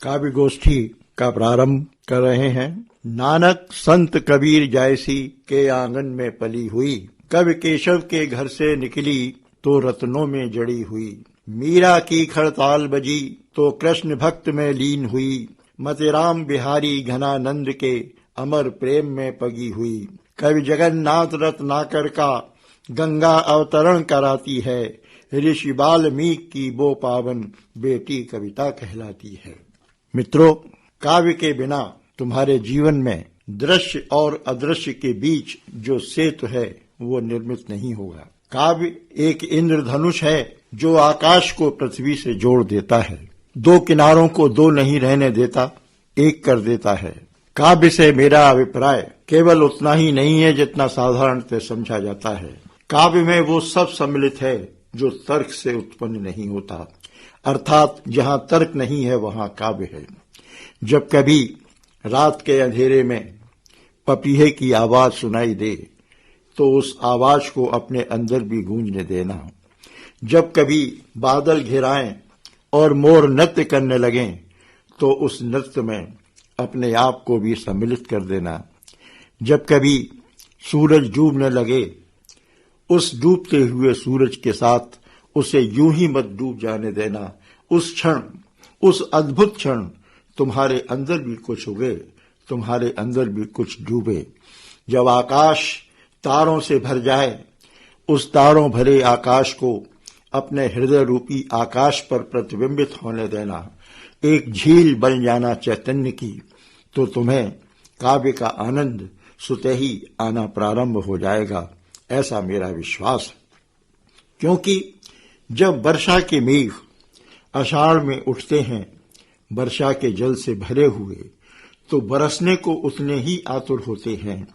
काव्य गोष्ठी का प्रारंभ कर रहे हैं। नानक संत कबीर जैसी के आंगन में पली हुई, कवि केशव के घर से निकली तो रत्नों में जड़ी हुई। मीरा की खड़ताल बजी तो कृष्ण भक्त में लीन हुई, मतेराम बिहारी घनानंद के अमर प्रेम में पगी हुई। कवि जगन्नाथ रत्नाकर का गंगा अवतरण कराती है, ऋषि वाल्मीकि की वो पावन बेटी कविता कहलाती है। मित्रों, काव्य के बिना तुम्हारे जीवन में दृश्य और अदृश्य के बीच जो सेतु है वो निर्मित नहीं होगा। काव्य एक इंद्रधनुष है जो आकाश को पृथ्वी से जोड़ देता है, दो किनारों को दो नहीं रहने देता, एक कर देता है। काव्य से मेरा अभिप्राय केवल उतना ही नहीं है जितना साधारणतः समझा जाता है। काव्य में वो सब सम्मिलित है जो तर्क से उत्पन्न नहीं होता, अर्थात जहां तर्क नहीं है वहां काव्य है। जब कभी रात के अंधेरे में पपीहे की आवाज सुनाई दे तो उस आवाज को अपने अंदर भी गूंजने देना। जब कभी बादल घिराएं और मोर नृत्य करने लगें तो उस नृत्य में अपने आप को भी सम्मिलित कर देना। जब कभी सूरज डूबने लगे, उस डूबते हुए सूरज के साथ उसे यूं ही मत डूब जाने देना। उस क्षण, उस अद्भुत क्षण तुम्हारे अंदर भी कुछ उगे, तुम्हारे अंदर भी कुछ डूबे। जब आकाश तारों से भर जाए, उस तारों भरे आकाश को अपने हृदय रूपी आकाश पर प्रतिबिंबित होने देना, एक झील बन जाना चैतन्य की, तो तुम्हें काव्य का आनंद सुते ही आना प्रारंभ हो जाएगा, ऐसा मेरा विश्वास है। क्योंकि जब वर्षा के मेघ आषाढ़ में उठते हैं वर्षा के जल से भरे हुए, तो बरसने को उतने ही आतुर होते हैं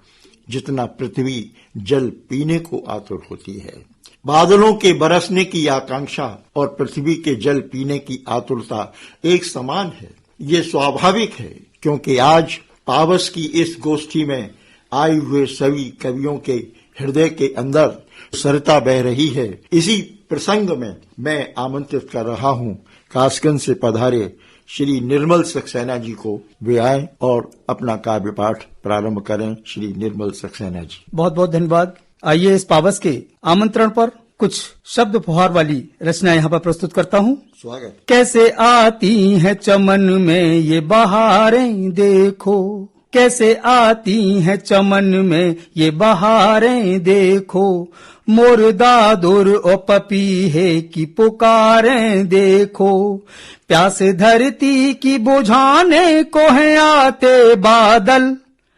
जितना पृथ्वी जल पीने को आतुर होती है। बादलों के बरसने की आकांक्षा और पृथ्वी के जल पीने की आतुरता एक समान है। ये स्वाभाविक है, क्योंकि आज पावस की इस गोष्ठी में आए हुए सभी कवियों के हृदय के अंदर सरता बह रही है। इसी प्रसंग में मैं आमंत्रित कर रहा हूं कासगंज से पधारे श्री निर्मल सक्सेना जी को। वे आए और अपना काव्य पाठ प्रारंभ करें। श्री निर्मल सक्सेना जी। बहुत बहुत धन्यवाद। आइए इस पावस के आमंत्रण पर कुछ शब्द फुहार वाली रचना यहाँ पर प्रस्तुत करता हूँ। स्वागत। कैसे आती हैं चमन में ये बहारें देखो, कैसे आती हैं चमन में ये बहारें देखो, मोर दादुर ओ पपीहे की पुकारें देखो, प्यास धरती की बुझाने को है आते बादल,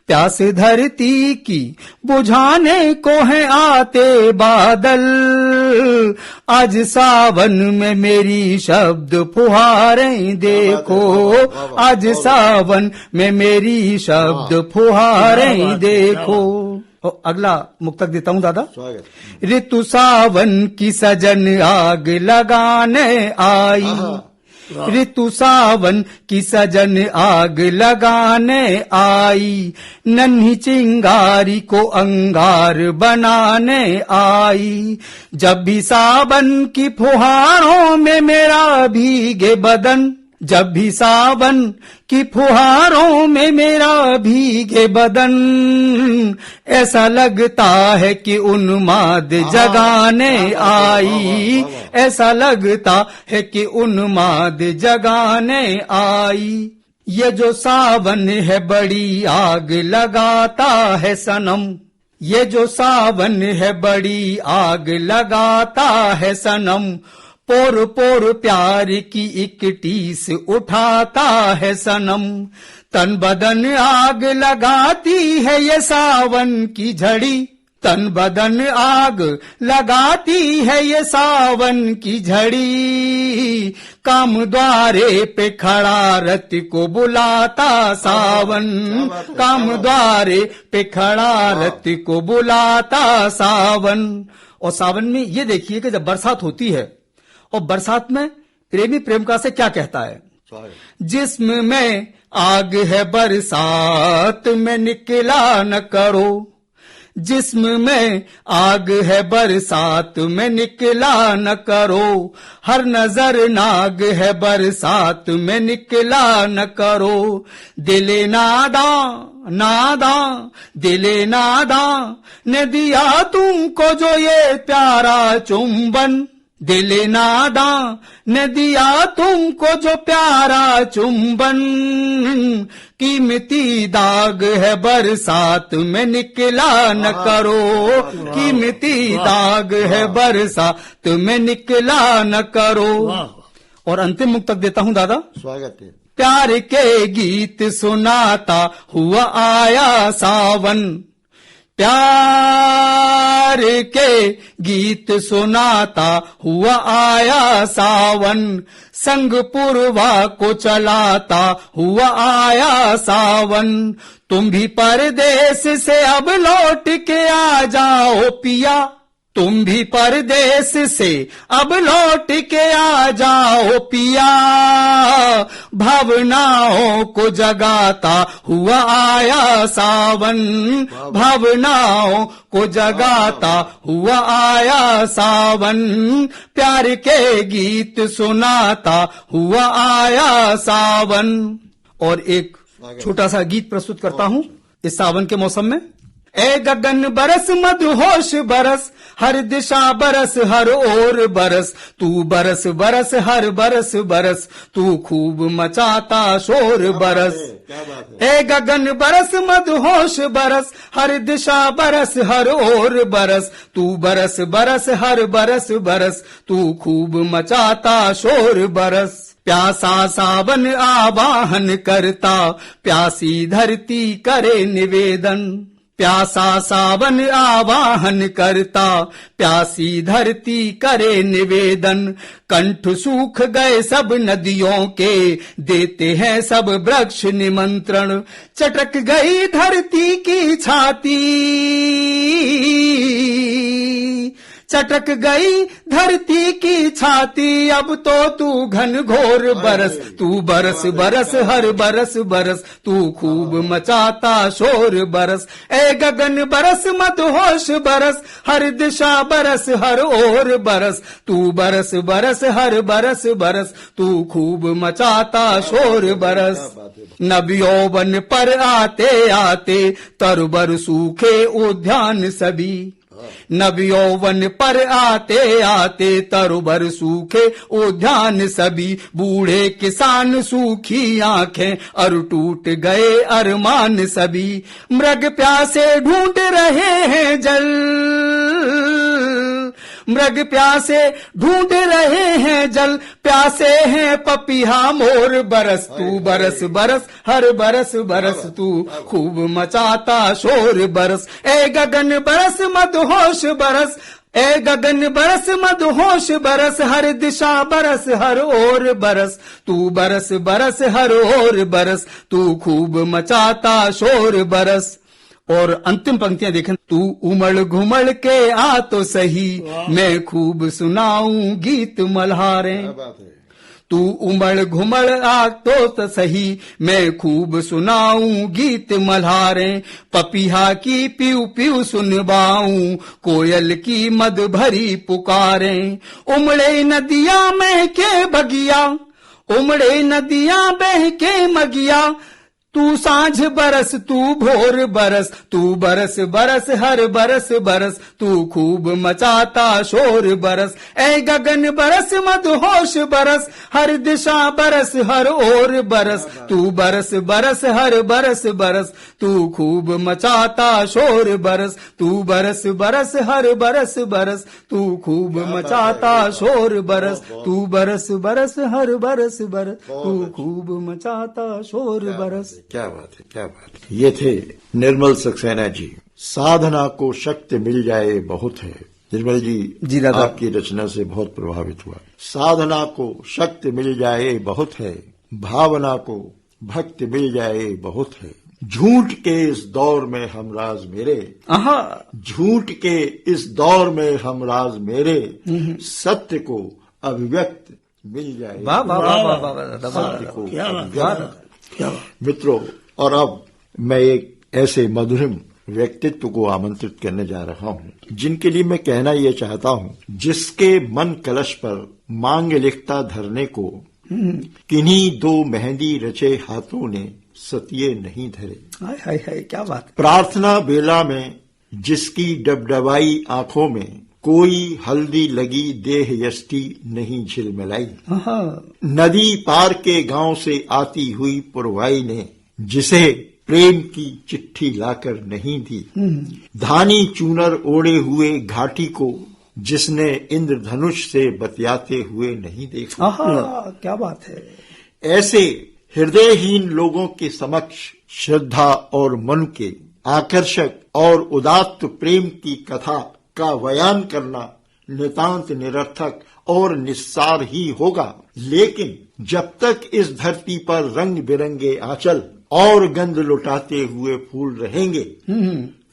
प्यास धरती की बुझाने को है आते बादल, आज सावन में मेरी शब्द फुहारें देखो, आज सावन में मेरी शब्द फुहारें देखो। और अगला मुक्तक देता हूँ दादा। ऋतु सावन की सजन आग लगाने आई, ऋतु सावन की सजन आग लगाने आई, नन्ही चिंगारी को अंगार बनाने आई, जब भी सावन की फुहारों में मेरा भीगे बदन, जब भी सावन की फुहारों में मेरा भीगे बदन, ऐसा लगता है कि उन्माद जगाने आई, ऐसा लगता है कि उन्माद जगाने आई। ये जो सावन है बड़ी आग लगाता है सनम, ये जो सावन है बड़ी आग लगाता है सनम, पोर पोर प्यार की एक टीस उठाता है सनम, तन बदन आग लगाती है ये सावन की झड़ी, तन बदन आग लगाती है ये सावन की झड़ी, काम द्वारे पे खड़ा रत को बुलाता सावन, काम द्वारे पे खड़ा रत को बुलाता सावन। और सावन में ये देखिए कि जब बरसात होती है, और बरसात में प्रेमी प्रेमिका से क्या कहता है, जिस्म में आग है बरसात में निकला न करो, जिस्म में आग है बरसात में निकला न करो, हर नजर नाग है बरसात में निकला न करो। दिले नादा नादा दिले नादा ने दिया तुमको जो ये प्यारा चुंबन, दिले नादा ने दिया तुमको जो प्यारा चुंबन। कीमती दाग है बरसात में निकला न करो, कीमती दाग है बरसात में निकला न करो। और अंतिम मुक्तक देता हूँ दादा। स्वागत है। प्यार के गीत सुनाता हुआ आया सावन, प्यार के गीत सुनाता हुआ आया सावन। संग पुरवा को चलाता हुआ आया सावन। तुम भी परदेस से अब लौट के आ जाओ पिया, तुम भी परदेस से अब लौट के आ जाओ पिया। भावनाओं को जगाता हुआ आया सावन, भावनाओं को जगाता हुआ आया सावन। प्यार के गीत सुनाता हुआ आया सावन। और एक छोटा सा गीत प्रस्तुत करता हूँ इस सावन के मौसम में। ए गगन बरस मदहोश बरस, हर दिशा बरस हर ओर बरस। तू बरस बरस हर बरस बरस, तू खूब मचाता शोर बरस। ए गगन बरस मदहोश बरस, हर दिशा बरस हर ओर बरस। तू बरस बरस हर बरस बरस, तू खूब मचाता शोर बरस। प्यासा सावन आवाहन करता, प्यासी धरती करे निवेदन। प्यासा सावन आवाहन करता, प्यासी धरती करे निवेदन। कंठ सूख गए सब नदियों के, देते हैं सब वृक्ष निमंत्रण। चटक गई धरती की छाती, चटक गई धरती की छाती। अब तो तू घन घोर बरस, तू बरस बरस हर बरस बरस, तू खूब मचाता शोर बरस। ए गगन बरस मदहोश बरस, हर दिशा बरस हर ओर बरस। तू बरस बरस हर बरस बरस, तू खूब मचाता शोर बरस। नब यौवन पर आते आते तरबर सूखे उद्यान सभी। नव यौवन पर आते आते तरुबर सूखे उद्यान सभी। बूढ़े किसान सूखी आंखें और टूट गए अरमान सभी। मृग प्यासे ढूंढ रहे हैं जल, मृग प्यासे ढूंढ रहे हैं जल। प्यासे हैं पपीहा मोर बरस, तू बरस बरस हर बरस बरस, तू खूब मचाता शोर बरस। ए गगन बरस मदहोश बरस, ए गगन बरस मदहोश बरस, हर दिशा बरस हर ओर बरस। तू बरस बरस हर ओर बरस, तू खूब मचाता शोर बरस। और अंतिम पंक्तियां देखें। तू उमड़ घुमड़ के आ तो सही, मैं खूब सुनाऊं गीत मल्हारें। तू उमड़ घुमड़ आ तो सही, मैं खूब सुनाऊं गीत मल्हारें। पपीहा की पीऊ पीऊ सुनवाऊं, कोयल की मद भरी पुकारें। उमड़े नदियां में के बगिया, उमड़े नदियां बह के मगिया। तू सांझ बरस तू भोर बरस, तू बरस बरस हर बरस बरस, तू खूब मचाता शोर बरस। ए गगन बरस मदहोश बरस, हर दिशा बरस हर ओर बरस। तू बरस बरस हर बरस बरस, तू खूब मचाता शोर बरस। तू बरस बरस हर बरस बरस, तू खूब मचाता शोर बरस। तू बरस बरस हर बरस बरस, तू खूब मचाता शोर बरस। क्या बात है, क्या बात है। ये थे निर्मल सक्सेना जी। साधना को शक्ति मिल जाए बहुत है। निर्मल जी दादा, आपकी रचना से बहुत प्रभावित हुआ। साधना को शक्ति मिल जाए बहुत है, भावना को भक्ति मिल जाए बहुत है। झूठ के इस दौर में हम राज मेरे, झूठ के इस दौर में हम राज मेरे। सत्य को अभिव्यक्त मिल जाए, सत्य को। मित्रों, और अब मैं एक ऐसे मधुरम व्यक्तित्व को आमंत्रित करने जा रहा हूँ, जिनके लिए मैं कहना यह चाहता हूँ, जिसके मन कलश पर मांग लिखता धरने को, किन्हीं दो मेहंदी रचे हाथों ने सतिये नहीं धरे। हाय हाय हाय, क्या बात। प्रार्थना बेला में जिसकी डबडबाई आंखों में, कोई हल्दी लगी देह यष्टि नहीं झिलमिलाई। नदी पार के गांव से आती हुई पुरवाई ने, जिसे प्रेम की चिट्ठी लाकर नहीं दी। धानी चूनर ओढ़े हुए घाटी को, जिसने इंद्रधनुष से बतियाते हुए नहीं देखा। क्या बात है। ऐसे हृदयहीन लोगों के समक्ष श्रद्धा और मन के आकर्षक और उदात्त प्रेम की कथा का बयान करना नितांत निरर्थक और निस्सार ही होगा। लेकिन जब तक इस धरती पर रंग बिरंगे आंचल और गंध लुटाते हुए फूल रहेंगे,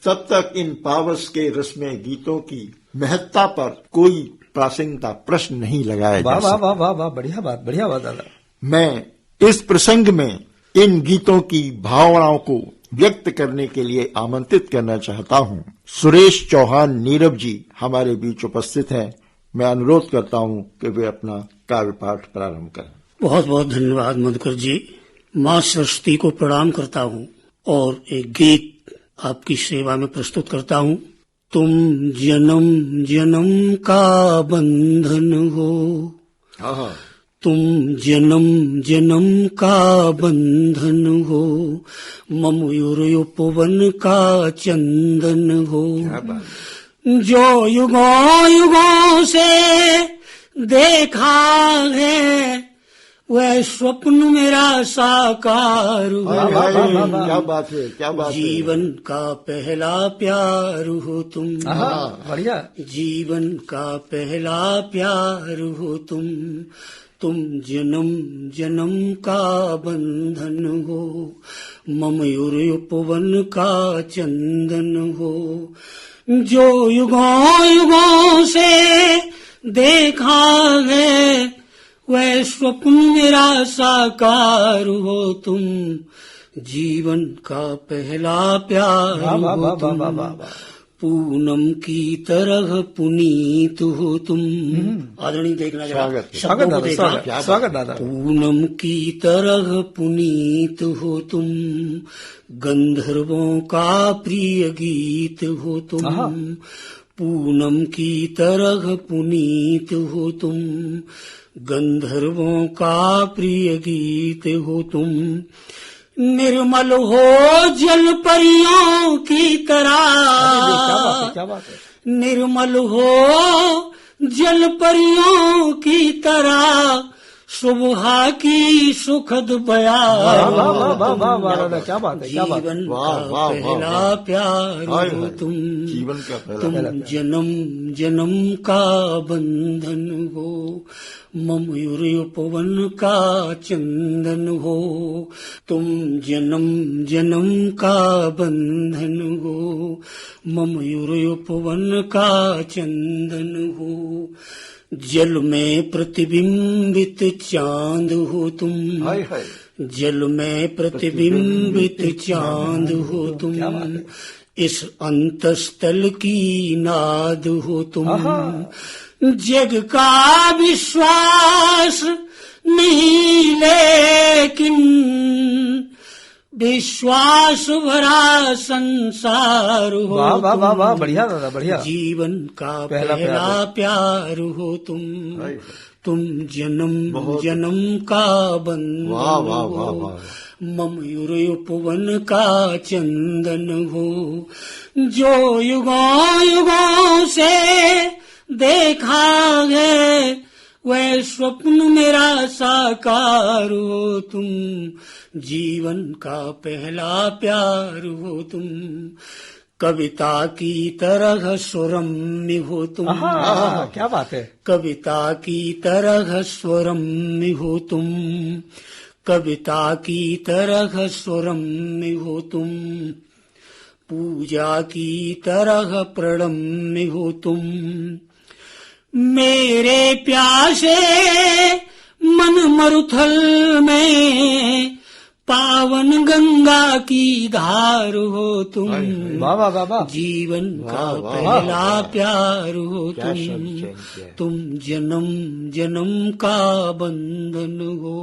तब तक इन पावस के रस्में गीतों की महत्ता पर कोई प्रासंगिकता प्रश्न नहीं लगाया जा सकता। वाह वाह वाह, बढ़िया बात दादा। मैं इस प्रसंग में इन गीतों की भावनाओं को व्यक्त करने के लिए आमंत्रित करना चाहता हूँ। सुरेश चौहान नीरव जी हमारे बीच उपस्थित हैं। मैं अनुरोध करता हूँ कि वे अपना काव्य पाठ प्रारंभ करें। बहुत बहुत धन्यवाद मधुकर जी। माँ सरस्वती को प्रणाम करता हूँ और एक गीत आपकी सेवा में प्रस्तुत करता हूँ। तुम जन्म जन्म का बंधन हो, तुम जन्म जन्म का बंधन हो, मयूर उपवन का चंदन हो, जो युगों युगों से देखा है वह स्वप्न मेरा साकार हो। क्या बात है, क्या बात है। जीवन का पहला प्यार हो तुम, बढ़िया। जीवन का पहला प्यार हो तुम जन्म जन्म का बंधन हो, मयूर उपवन का चंदन हो, जो युगों युगों से देखा है वह स्वप्न मेरा साकार हो तुम, जीवन का पहला प्यार हो तुम, पूनम की तरह पुनीत हो तुम। आदरणीय देखना, स्वागत दादा। पूनम की तरह पुनीत हो तुम, गंधर्वों का प्रिय गीत हो तुम, पूनम की तरह पुनीत हो तुम, गंधर्वों का प्रिय गीत हो तुम, निर्मल हो जल परियों की तरह, क्या बात है। निर्मल हो जल परियों की तरह, सुबह की सुखद बयान, क्या बात है। जीवन का पहला प्यार हो तुम, जीवन का तुम जन्म जन्म का बंधन हो, मयूर उपवन का चंदन हो, तुम जन्म जन्म का बंधन हो, मयूर उपवन का चंदन हो, जल में प्रतिबिंबित चांद हो तुम, जल में प्रतिबिंबित चांद हो तुम, इस अंतस्थल की नाद हो तुम, जग का विश्वास नहीं लेकिन विश्वास भरा संसार हो। वाह, बढ़िया दादा, बढ़िया। जीवन का पहला प्यार हो तुम जन्म जन्म का बंधन हो, मयूर उपवन का चंदन हो, जो युगों युगों से देखा है वह स्वप्न मेरा साकार हो तुम, जीवन का पहला प्यार हो तुम, कविता की तरह सुरम्य हो तुम। क्या बात है। कविता की तरह सुरम्य हो तुम, कविता की तरह सुरम्य हो तुम, पूजा की तरह प्रणम्य हो तुम, मेरे प्यासे मन मरुथल में पावन गंगा की धार हो तुम, वाह वाह वाह वाह। जीवन का वाह, वाह, पहला वाह। प्यार हो क्या तुम, शब्द चयन किया है। तुम जन्म जन्म का बंधन हो,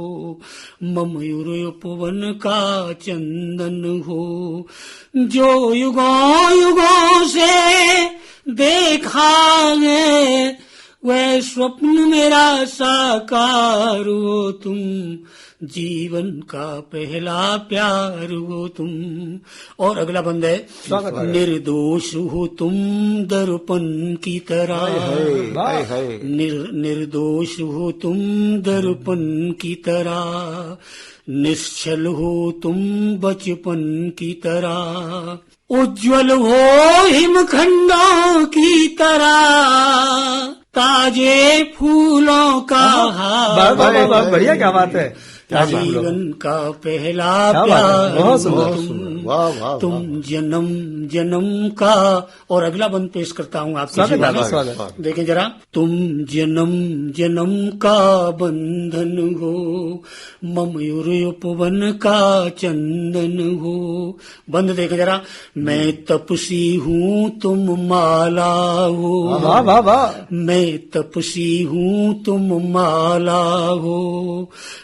मयूर उपवन का चंदन हो, जो युगों युगों से देखा है वह स्वप्न मेरा साकार हो तुम, जीवन का पहला प्यार हो तुम। और अगला बंद है, स्वागत है। निर्दोष हो तुम दर्पण की तरह, हाय हाय। निर्दोष हो तुम दर्पण की तरह, निश्चल हो तुम बचपन की तरह, उज्जवल हो हिमखंडों की तरह, ताजे फूलों का वाह वाह वाह वाह, बढ़िया, क्या बात है। जीवन का पहला क्या बात है, प्यार बहुत हो सुंदर, तुम, वाह वाह तुम वाह। जन्म जन्म का। और अगला बंद पेश करता हूँ आपके स्वागत सेवा है, में। स्वागत। देखें जरा, तुम जन्म जन्म का बंधन हो, मयूर उपवन का चंदन हो। बंद देखें जरा, मैं तपसी हूँ तुम माला हो, वाह वाह वाह। मैं तपसी हूँ तुम माला हो,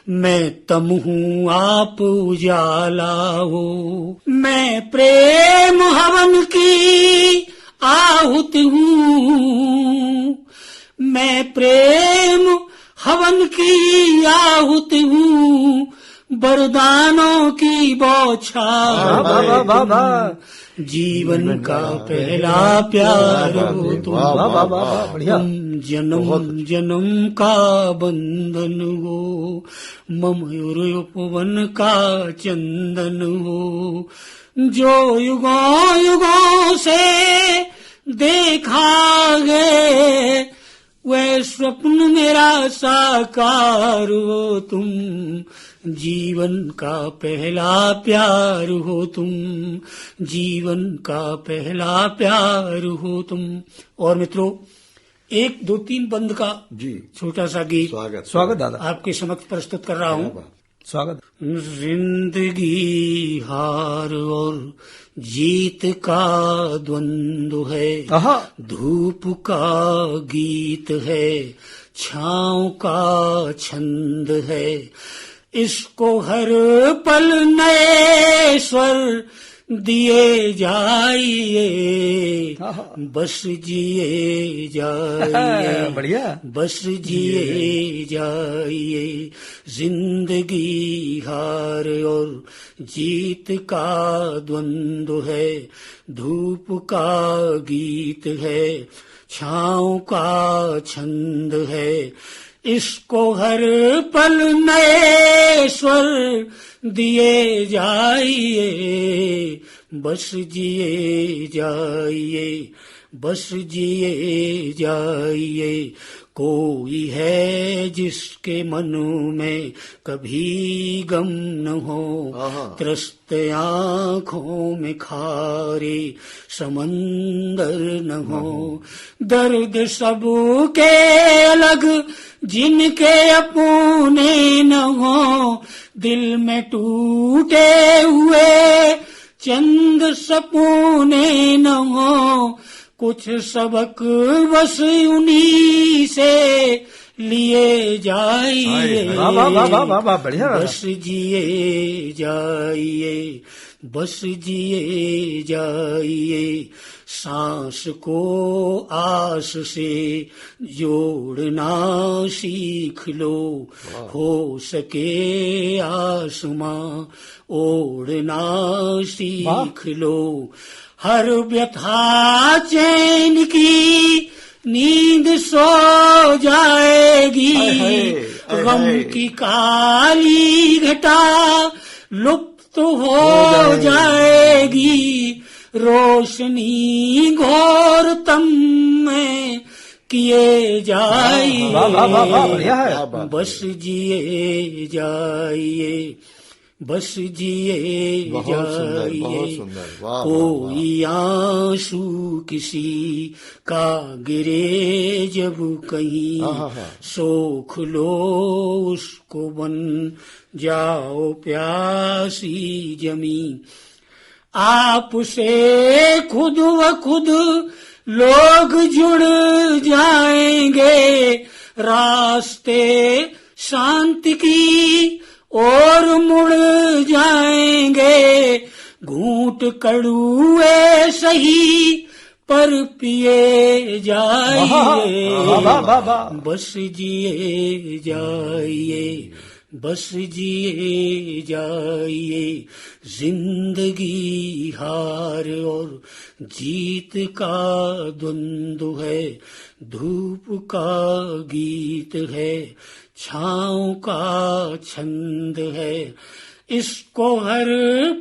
मैं तम हूँ आप उजाला हो, मैं प्रेम हवन की आहुत हूँ, मैं प्रेम हवन की आहुत हूँ, वरदानों की बौछार वाह वाह वाह वाह। जीवन का पहला प्यार हो तुम, वाह, वाह वाह वाह वाह, बढ़िया। तुम जन्म जन्म का बंधन हो, मयूर उपवन का चंदन हो, जो युगों युगों से देखा है वह स्वप्न मेरा साकार हो तुम, जीवन का पहला प्यार हो तुम, जीवन का पहला प्यार हो तुम। और मित्रों, 1 2 3 बंद का जी छोटा सा गीत स्वागत स्वागत दादा, आपके समक्ष प्रस्तुत कर रहा हूँ। स्वागत। जिंदगी हार और जीत का द्वंद्व है, आहा, धूप का गीत है, छाँव का छंद है, इसको हर पल नए स्वर दिए जाइए, बस जिए जाइए, बढ़िया। बस जिए जाइए। जिंदगी हार और जीत का द्वंद्व है, धूप का गीत है, छाँव का छंद है, इसको हर पल नए स्वर दिए जाइए, बस जिए जाइए, बस जिए जाइए। कोई है जिसके मन में कभी गम न हो, त्रस्त आँखों में खारे समंदर न हो, दर्द सबके अलग जिनके अपने न हो, दिल में टूटे हुए चंद सपने न हो, कुछ सबक बस उन्हीं से लिए जाइए, वाह वाह वाह वाह वाह वाह, बढ़िया। बस जिए जाइए, बस जिए जाइए। सांस को आस से जोड़ना सीख लो, हो सके आसमां ओढ़ना सीख लो, हर व्यथा चैन की नींद सो जाएगी, गम की काली घटा लुप्त हो जाएगी, रोशनी घोर तम में किए जाइए, वाह वाह वाह वाह, बढ़िया है। बस जिए जाइए, बस जिए बहुत सुंदर, जाइए। बहुत सुंदर, वाह, कोई आंसू किसी का गिरे जब कहीं, आहा। सोख लो उसको, बन जाओ प्यासी जमी। आपसे खुद व खुद लोग जुड़ जाएंगे, रास्ते शांति की और मुड़ जाएंगे। घूंट कड़ुए सही पर पिए जाइए, बस जिए जाइए, बस जिए जाइए। जिंदगी हार और जीत का द्वंद्व है, धूप का गीत है, छाँव का छंद है। इसको हर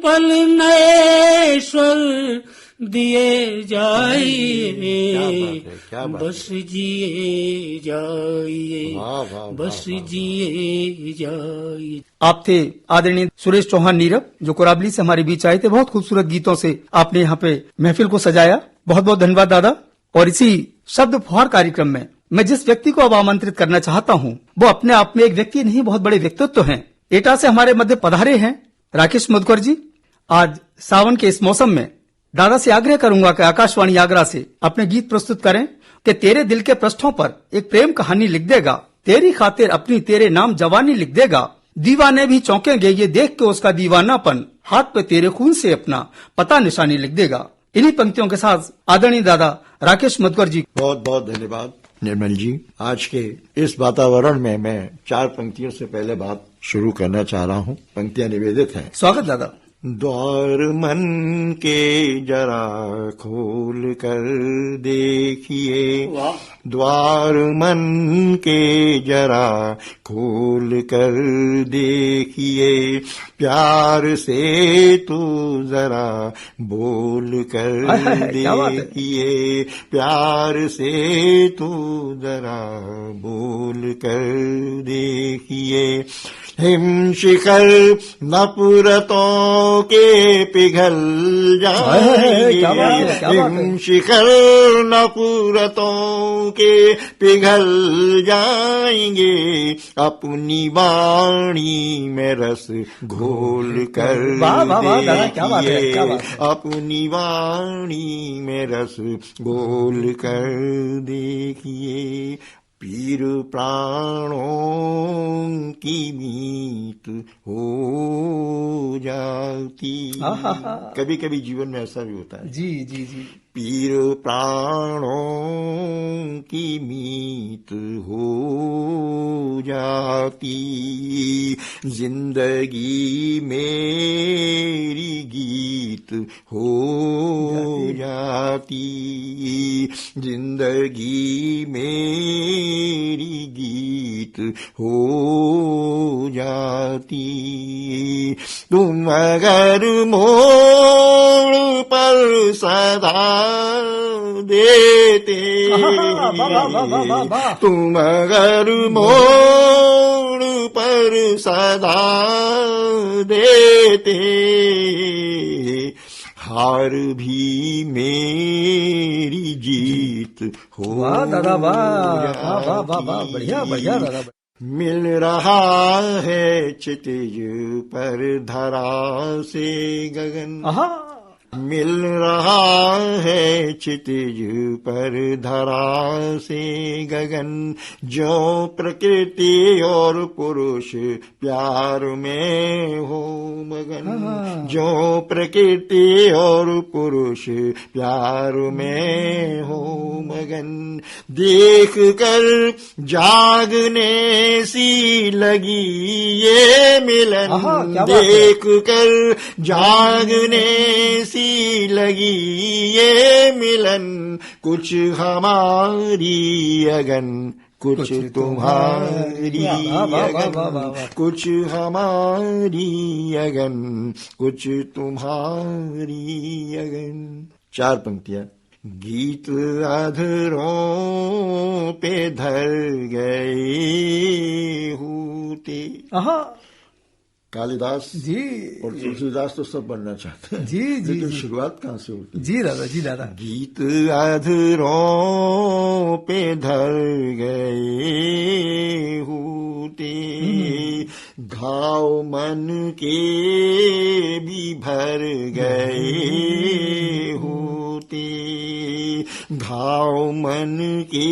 पल नए स्वर दिए जाइए, बस जिए जाइए, बस जिए जाइए। आप थे आदरणीय सुरेश चौहान नीरव, जो कोराबली से हमारे बीच आए थे। बहुत खूबसूरत गीतों से आपने यहाँ पे महफिल को सजाया। बहुत बहुत धन्यवाद दादा। और इसी शब्द फुहार कार्यक्रम में मैं जिस व्यक्ति को अब आमंत्रित करना चाहता हूँ, वो अपने आप में एक व्यक्ति नहीं, बहुत बड़े व्यक्तित्व हैं। एटा से हमारे मध्य पधारे हैं राकेश मधुकर जी। आज सावन के इस मौसम में दादा से आग्रह करूंगा कि आकाशवाणी आगरा से अपने गीत प्रस्तुत करें कि तेरे दिल के पृष्ठों पर एक प्रेम कहानी लिख देगा, तेरी खातिर अपनी तेरे नाम जवानी लिख देगा। दीवाने भी चौंकेंगे ये देख के उसका दीवानापन, हाथ पे तेरे खून से अपना पता निशानी लिख देगा। इन्हीं पंक्तियों के साथ आदरणीय दादा राकेश मधुकर जी, बहुत बहुत धन्यवाद निर्मल जी। आज के इस वातावरण में मैं 4 पंक्तियों से पहले बात शुरू करना चाह रहा हूँ। पंक्तियां निवेदित हैं। स्वागत दादा। द्वार मन के जरा खोल कर देखिए, द्वार मन के जरा खोल कर देखिए, प्यार से तू जरा बोल कर देखिए, प्यार से तू जरा बोल कर देखिए। हिम शिखर नफरतों के पिघल जाएंगे, हिम शिखर नफरतों के पिघल जाएंगे, अपनी वाणी में रस घोल कर देखिए, अपनी वाणी में रस घोल कर देखिए। पीर प्राणों की मीत हो जाती। कभी कभी जीवन में ऐसा भी होता है। जी जी जी। पीर प्राणों की मीत हो जाती, जिंदगी मेरी गीत हो जाती, जिंदगी मेरी गीत हो जाती। तुम अगर मोड़ पर सदा देते, तुम अगर मोड़ पर सदा देते, हार भी मेरी जीत हो। वाह दादा, वाह वाह वाह, बढ़िया बढ़िया दादा। मिल रहा है क्षितिज पर धरा से गगन, मिल रहा है क्षितिज पर धरा से गगन, जो प्रकृति और पुरुष प्यार में हो मगन, जो प्रकृति और पुरुष प्यार में हो मगन। देख कर जागने सी लगी ये मिलन, देख कर जागने सी लगी ये मिलन, कुछ हमारी अगन कुछ तुम्हारी अगन, कुछ हमारी अगन कुछ तुम्हारी अगन। 4 पंक्तियां। गीत अधरों पे धर गए होते, कालिदास जी और तुलसीदास तो सब बनना चाहते हैं, जी जी लेकिन जी शुरुआत कहाँ से होती है? जी दादा, जी दादा। गीत अधरों पे धर गए होते, घाव मन के भी भर गए होते, घाव मन के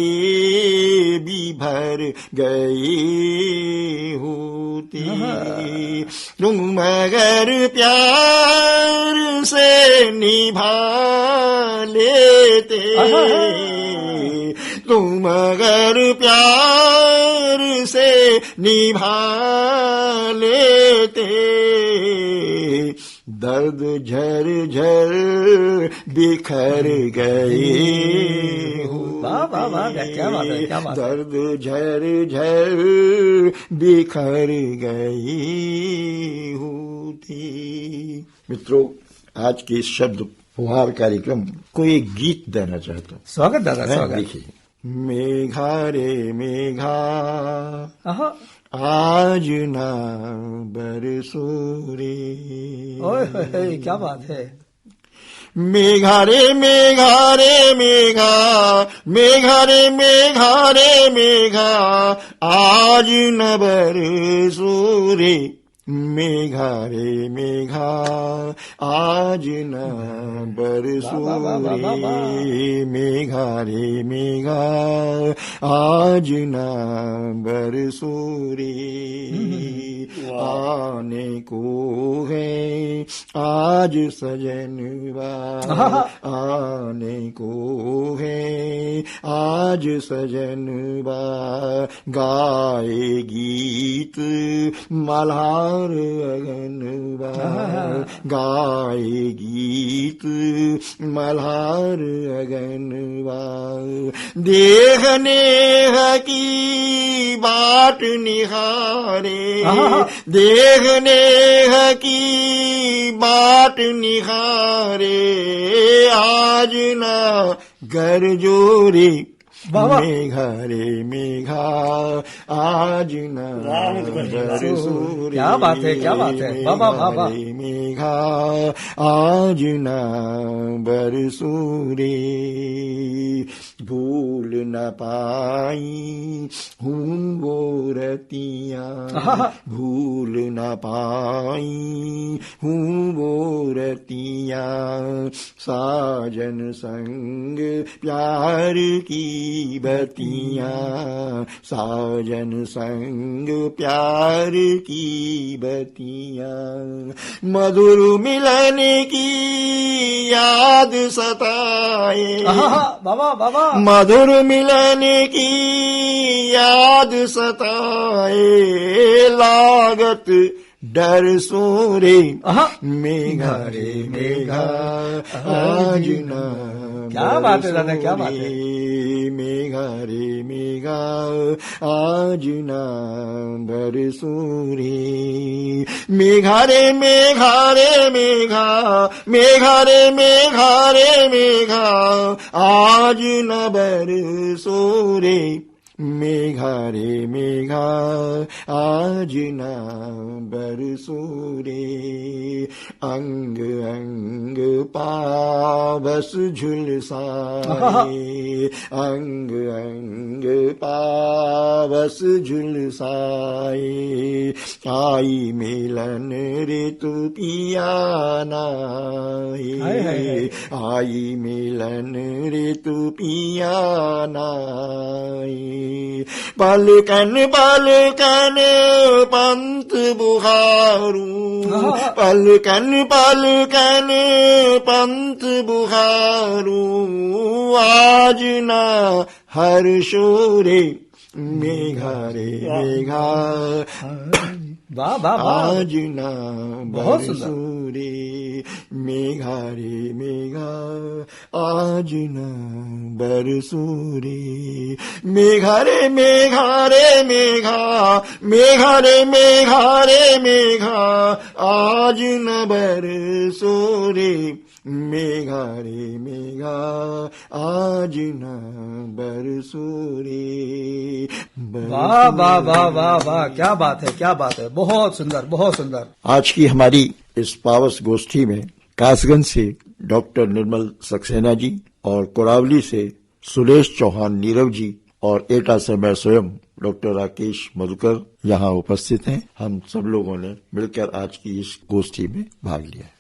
भी भर गए होते, तुम मगर प्यार से निभा लेते, तुम अगर प्यार से निभा लेते, दर्द झर झर बिखर गए हो। वाह वाह वाह, क्या बात है, क्या बात है। दर्द झर झर बिखर गए होती। मित्रों, आज के शब्द फुहार कार्यक्रम को एक गीत देना चाहता हूँ। स्वागत दादा, स्वागत। देखिए, मेघा रे मेघा आहा, आज ना बरसो रे, ओए होए होए, क्या बात है। मेघा रे मेघा रे मेघा, मेघा रे मेघा रे मेघा, आज न बरसो रे, मेघा रे मेघा, आज न बरसो रे, मेघा रे मेघा, आज न बरसो रे, आने को है आज सजनवा, आने को है आज सजनवा, गाए गीत मल्हार अगनवा, गाए गीत मल्हार अगनवा, देखने की बाट निहारे, देखने की बाट निहारे, आज ना घर जोरे, मेघा रे मेघा, आज न बरसो रे, क्या बात है, क्या बात है। वाह वाह वाह वाह। मेघा आज न बरसो रे, भूल न पाई हूँ वो रतियाँ, भूल न पाई हूँ वो रतियाँ, साजन संग प्यार की बतियाँ, साजन संग प्यार की बतियाँ, मधुर मिलन की याद सताए, बाबा बाबा, मधुर मिलन की याद सताए, लागत डर सोरे, मेघा रे मेघा, आज ना क्या बात है दादा, क्या बात है। मेघा रे मेघा, आज ना बरसो रे, मेघा रे मेघा रे मेघा, मेघा रे मेघा रे मेघा, आज न बरसो रे, मेघा रे मेघा, आज न बरसो रे, अंग अंग पावस झुलसाए, अंग अंग पावस झुलसाए, आई मिलन ऋतु पियाना, आई मिलन ऋतु पियाना, पलकन पलकन पंत बुहारू, पलकन पलकन पंत बुहारू, आज ना हर्षोरे, मेघा रे मेघा, आज ना बरसो रे, मेघा रे मेघा, आज ना बरसो रे, मेघा रे मेघा रे मेघा, मेघा रे मेघा रे मेघा, आज न बरसो रे, मेघा रे मेघा, आज न बरसो रे, वाह वाह वाह वाह वाह, क्या बात है, क्या बात है, बहुत सुंदर, बहुत सुंदर। आज की हमारी इस पावस गोष्ठी में कासगंज से डॉक्टर निर्मल सक्सेना जी और कोरावली से सुरेश चौहान नीरव जी और एटा से मैं स्वयं डॉक्टर राकेश मधुकर यहाँ उपस्थित हैं। हम सब लोगों ने मिलकर आज की इस गोष्ठी में भाग लिया।